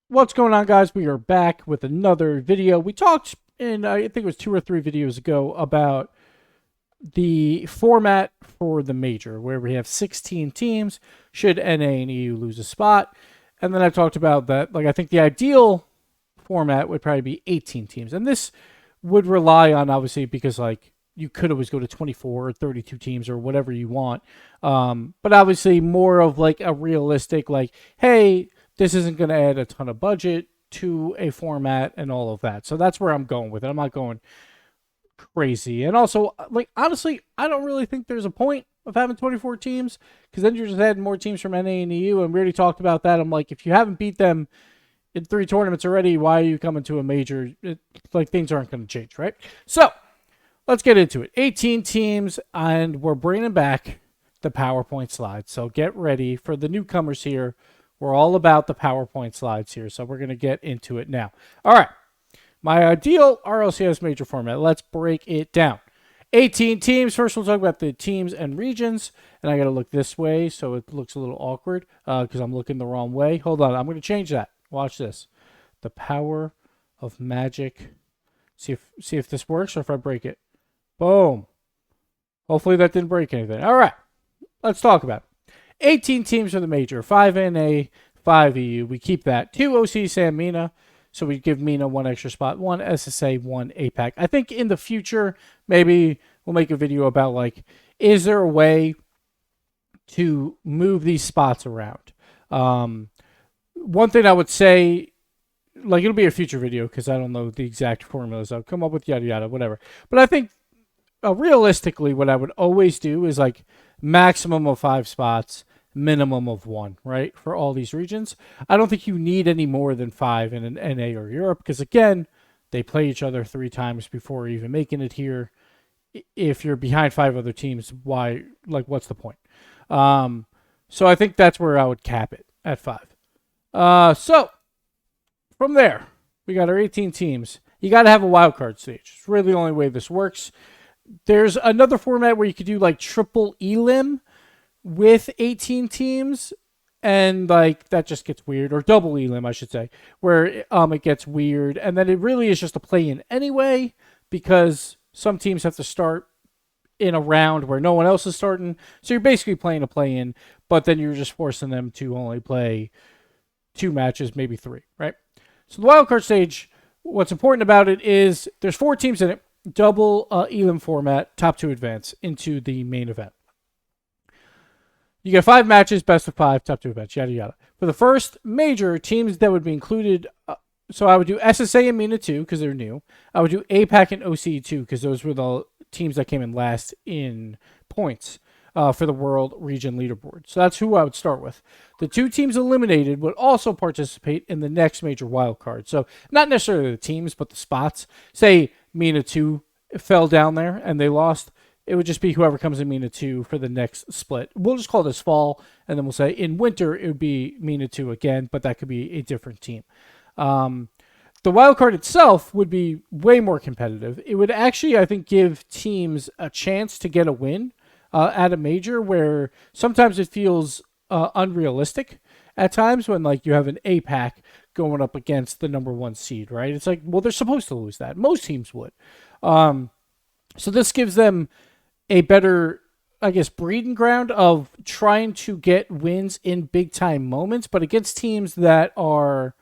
What's going on, guys? We are back with another video. We talked in, I think it was 2 or 3 videos ago, about the format for the major, where we have 16 teams should NA and EU lose a spot. And then I talked about that, I think the ideal format would probably be 18 teams. And this would rely on, obviously, because, you could always go to 24 or 32 teams or whatever you want. But obviously, more of, a realistic, hey, this isn't going to add a ton of budget to a format and all of that. So that's where I'm going with it. I'm not going crazy. And also, honestly, I don't really think there's a point of having 24 teams because then you're just adding more teams from NA and EU. And we already talked about that. I'm like, if you haven't beat them in 3 tournaments already, why are you coming to a major? Things aren't going to change, right? So let's get into it. 18 teams, and we're bringing back the PowerPoint slides. So get ready for the newcomers here. We're all about the PowerPoint slides here, so we're going to get into it now. All right, my ideal RLCS major format. Let's break it down. 18 teams. First, we'll talk about the teams and regions, and I got to look this way, so it looks a little awkward because I'm looking the wrong way. Hold on, I'm going to change that. Watch this. The power of magic. See if this works or if I break it. Boom. Hopefully that didn't break anything. All right, let's talk about it. 18 teams for the major, 5 NA, 5 EU. We keep that. 2 OC San Mina, so we give Mina 1 extra spot, 1 SSA, 1 APAC. I think in the future, maybe we'll make a video about, is there a way to move these spots around? One thing I would say, it'll be a future video because I don't know the exact formulas. I'll come up with yada yada, whatever. But I think realistically, what I would always do is maximum of 5 spots, minimum of 1, right? For all these regions. I don't think you need any more than 5 in an NA or Europe because, again, they play each other 3 times before even making it here. If you're behind 5 other teams, why, what's the point? So I think that's where I would cap it at 5. So from there, we got our 18 teams. You got to have a wild card stage. It's really the only way this works. There's another format where you could do triple elim with 18 teams, and that just gets weird, or double elim, I should say, where it gets weird, and then it really is just a play-in anyway because some teams have to start in a round where no one else is starting, so you're basically playing a play-in, but then you're just forcing them to only play 2 matches, maybe 3, right? So the wildcard stage, what's important about it is there's 4 teams in it. Double elim format, top 2 advance into the main event. You get 5 matches, best of 5, top 2 events, yada yada. For the first major, teams that would be included, so I would do SSA and MENA 2 because they're new. I would do APAC and OCE 2 because those were the teams that came in last in points for the world region leaderboard. So that's who I would start with. The 2 teams eliminated would also participate in the next major wild card. So not necessarily the teams, but the spots. Say MENA 2 fell down there and they lost. It would just be whoever comes in MENA 2 for the next split. We'll just call this fall, and then we'll say in winter it would be MENA 2 again, but that could be a different team. The wild card itself would be way more competitive. It would actually, I think, give teams a chance to get a win at a major where sometimes it feels unrealistic at times when you have an APAC going up against the number 1 seed, right? It's well, they're supposed to lose that. Most teams would. So this gives them a better, I guess, breeding ground of trying to get wins in big time moments, but against teams that are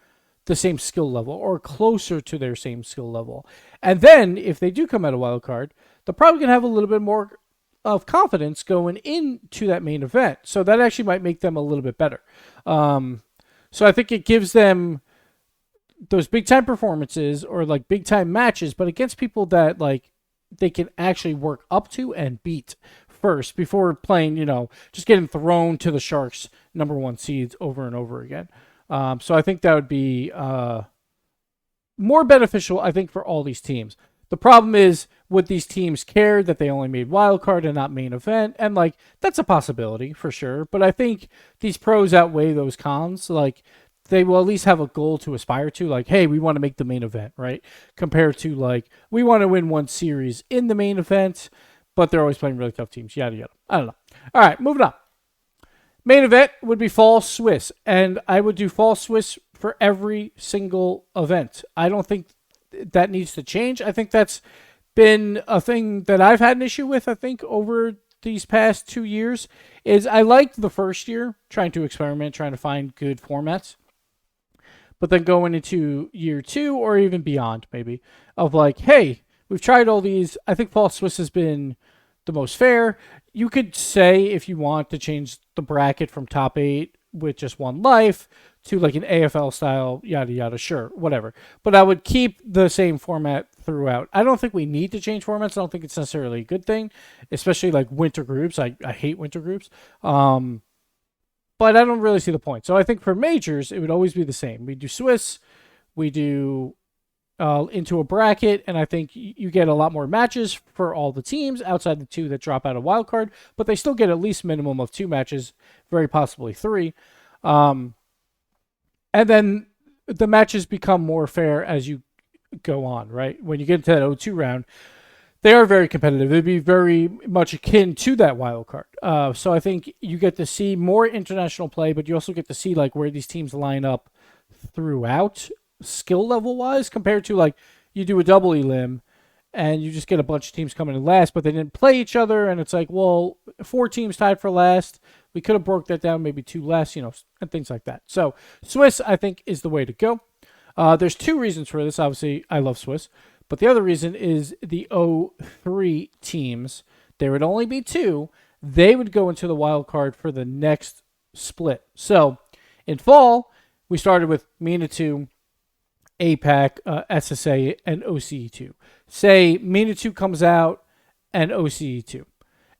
the same skill level or closer to their same skill level. And then if they do come out a wild card, they're probably going to have a little bit more of confidence going into that main event. So that actually might make them a little bit better. So I think it gives them those big time performances or big time matches, but against people that they can actually work up to and beat first before playing, just getting thrown to the Sharks number 1 seeds over and over again. So I think that would be more beneficial, I think, for all these teams. The problem is, would these teams care that they only made wild card and not main event? And that's a possibility for sure. But I think these pros outweigh those cons. They will at least have a goal to aspire to, hey, we want to make the main event, right? Compared to we want to win 1 series in the main event, but they're always playing really tough teams, yada yada. I don't know. All right, moving on. Main event would be Fall Swiss, and I would do Fall Swiss for every single event. I don't think that needs to change. I think that's been a thing that I've had an issue with, I think, over these past 2 years, is I liked the first year trying to experiment, trying to find good formats. But then going into year two or even beyond, maybe, of like, hey, we've tried all these. I think Fall Swiss has been the most fair. You could say, if you want, to change the bracket from top eight with just one life to like an AFL style, yada yada, sure, whatever. But I would keep the same format throughout. I don't think we need to change formats. I don't think it's necessarily a good thing, especially like winter groups. I hate winter groups. But I don't really see the point. So I think for majors, it would always be the same. We do Swiss, we do into a bracket, and I think you get a lot more matches for all the teams outside the two that drop out of wild card, but they still get at least minimum of 2 matches, very possibly 3. And then the matches become more fair as you go on, right? When you get into that O2 round, they are very competitive. It'd be very much akin to that wild card. So I think you get to see more international play, but you also get to see like where these teams line up throughout skill level wise, compared to like you do a double elim and you just get a bunch of teams coming in last, but they didn't play each other, and it's like, well, 4 teams tied for last. We could have broke that down, maybe 2 less, and things like that. So Swiss, I think, is the way to go. There's 2 reasons for this. Obviously, I love Swiss. But the other reason is the 03 teams, there would only be 2. They would go into the wild card for the next split. So in fall, we started with MENA 2, APAC, SSA, and OCE2. Say MENA 2 comes out and OCE2.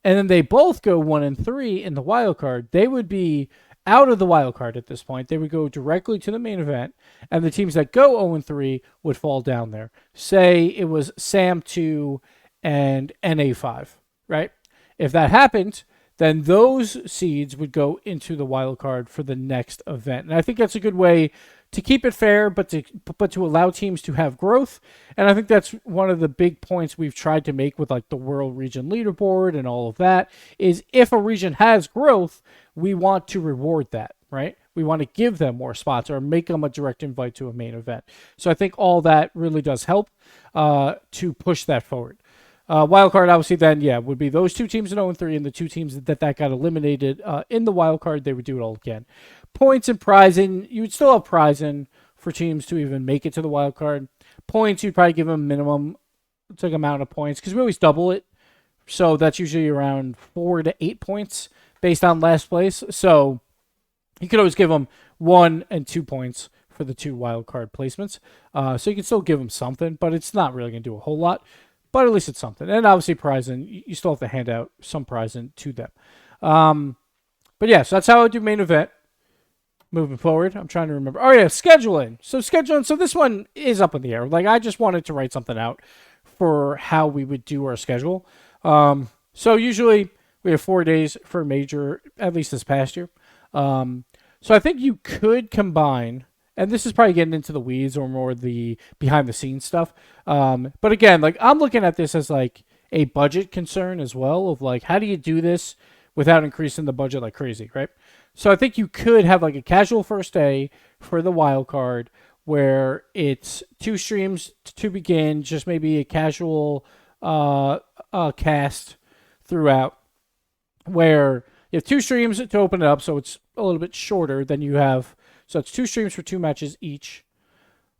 And then they both go 1 and 3 in the wild card. They would be out of the wild card at this point. They would go directly to the main event, and the teams that go 0 and 3 would fall down there. Say it was SAM 2 and NA 5, right? If that happened, then those seeds would go into the wild card for the next event. And I think that's a good way to keep it fair, but to allow teams to have growth. And I think that's one of the big points we've tried to make with like the world region leaderboard and all of that, is if a region has growth, we want to reward that, right? We want to give them more spots or make them a direct invite to a main event. So I think all that really does help to push that forward. Wildcard, obviously, then, would be those 2 teams in 0 and 3, and the 2 teams that got eliminated in the wildcard, they would do it all again. Points and prizing, you would still have prizing for teams to even make it to the wildcard. Points, you'd probably give them minimum amount of points, because we always double it. So that's usually around 4 to 8 points based on last place. So you could always give them 1 and 2 points for the 2 wildcard placements. So you can still give them something, but it's not really going to do a whole lot. But at least it's something. And obviously prizing, you still have to hand out some prizing to them. But yeah, so that's how I do main event. Moving forward, I'm trying to remember. Oh yeah, scheduling. So this one is up in the air. Like, I just wanted to write something out for how we would do our schedule. So usually we have 4 days for a major, at least this past year. So I think you could combine, and this is probably getting into the weeds or more the behind the scenes stuff. But again, like, I'm looking at this as like a budget concern as well, of like, how do you do this without increasing the budget like crazy, right? So I think you could have like a casual first day for the wild card where it's 2 streams to begin, just maybe a casual cast throughout, where you have 2 streams to open it up, so it's a little bit shorter than you have. So it's 2 streams for 2 matches each,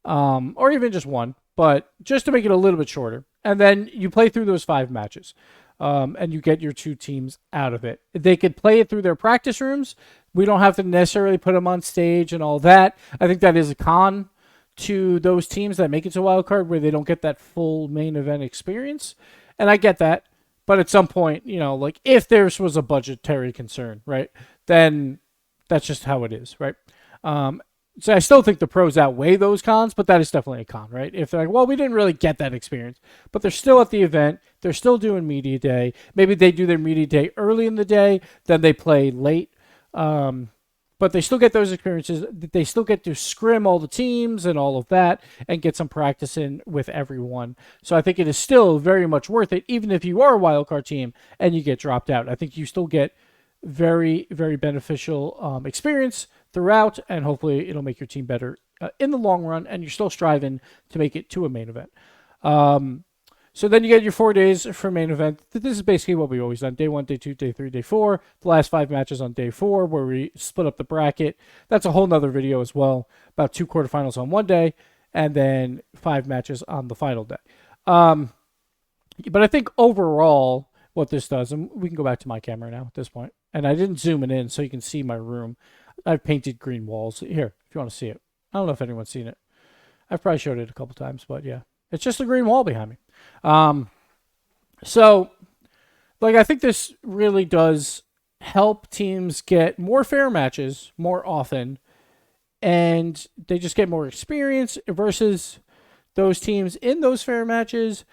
or even just 1, but just to make it a little bit shorter. And then you play through those 5 matches, and you get your 2 teams out of it. They could play it through their practice rooms. We don't have to necessarily put them on stage and all that. I think that is a con to those teams that make it to wild card, where they don't get that full main event experience. And I get that. But at some point, like, if there was a budgetary concern, right, then that's just how it is, right? So I still think the pros outweigh those cons, but that is definitely a con, right? If they're like, well, we didn't really get that experience, but they're still at the event, they're still doing media day. Maybe they do their media day early in the day, then they play late. But they still get those experiences. They still get to scrim all the teams and all of that and get some practice in with everyone. So I think it is still very much worth it, even if you are a wildcard team and you get dropped out. I think you still get very, very beneficial experience throughout, and hopefully it'll make your team better in the long run, and you're still striving to make it to a main event. So then you get your 4 days for main event. This is basically what we always done. Day 1, day 2, day 3, day 4. The last 5 matches on day 4 where we split up the bracket. That's a whole nother video as well. About 2 quarterfinals on one day and then 5 matches on the final day. But I think overall what this does, and we can go back to my camera now at this point, and I didn't zoom it in so you can see my room. I've painted green walls. Here, if you want to see it. I don't know if anyone's seen it. I've probably showed it a couple times, but yeah. It's just a green wall behind me. So, like, I think this really does help teams get more fair matches more often, and they just get more experience versus those teams in those fair matches.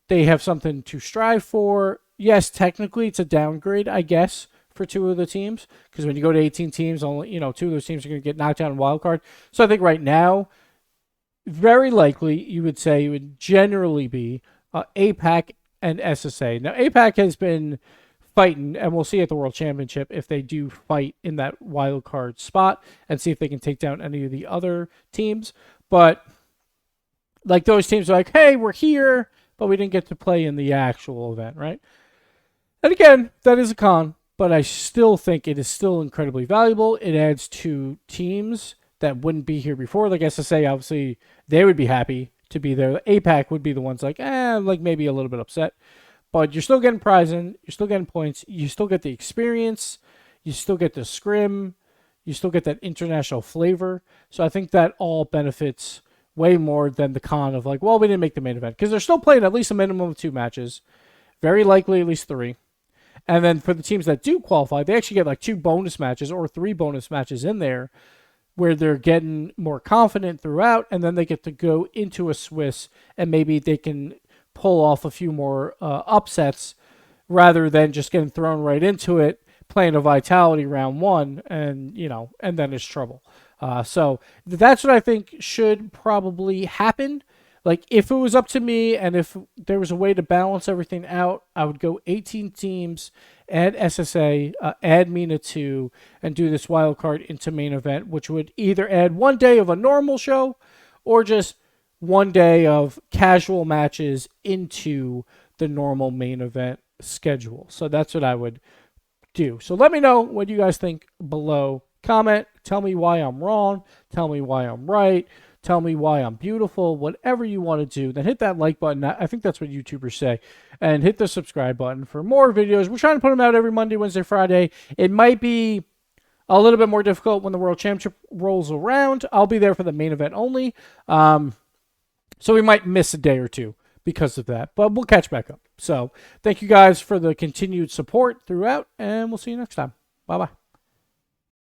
They have something to strive for. Yes, technically it's a downgrade, I guess, for 2 of the teams, because when you go to 18 teams, only 2 of those teams are going to get knocked out in wild card. So I think right now, very likely, you would say it would generally be APAC and SSA. Now, APAC has been fighting, and we'll see at the World Championship if they do fight in that wild card spot and see if they can take down any of the other teams. But like those teams are like, hey, we're here, but we didn't get to play in the actual event, right? And again, that is a con, but I still think it is still incredibly valuable. It adds 2 teams that wouldn't be here before. Like SSA, obviously, they would be happy to be there. APAC would be the ones like maybe a little bit upset. But you're still getting prizing. You're still getting points. You still get the experience. You still get the scrim. You still get that international flavor. So I think that all benefits way more than the con of like, well, we didn't make the main event. Because they're still playing at least a minimum of 2 matches. Very likely at least 3. And then for the teams that do qualify, they actually get like 2 bonus matches or 3 bonus matches in there, where they're getting more confident throughout, and then they get to go into a Swiss, and maybe they can pull off a few more upsets rather than just getting thrown right into it, playing a vitality round 1, and and then it's trouble. So that's what I think should probably happen. Like, if it was up to me and if there was a way to balance everything out, I would go 18 teams, add SSA, add MENA 2, and do this wild card into main event, which would either add 1 day of a normal show or just 1 day of casual matches into the normal main event schedule. So that's what I would do. So let me know what you guys think below. Comment, tell me why I'm wrong, tell me why I'm right. Tell me why I'm beautiful, whatever you want to do. Then hit that like button. I think that's what YouTubers say. And hit the subscribe button for more videos. We're trying to put them out every Monday, Wednesday, Friday. It might be a little bit more difficult when the World Championship rolls around. I'll be there for the main event only. So we might miss a day or 2 because of that. But we'll catch back up. So thank you guys for the continued support throughout. And we'll see you next time. Bye-bye.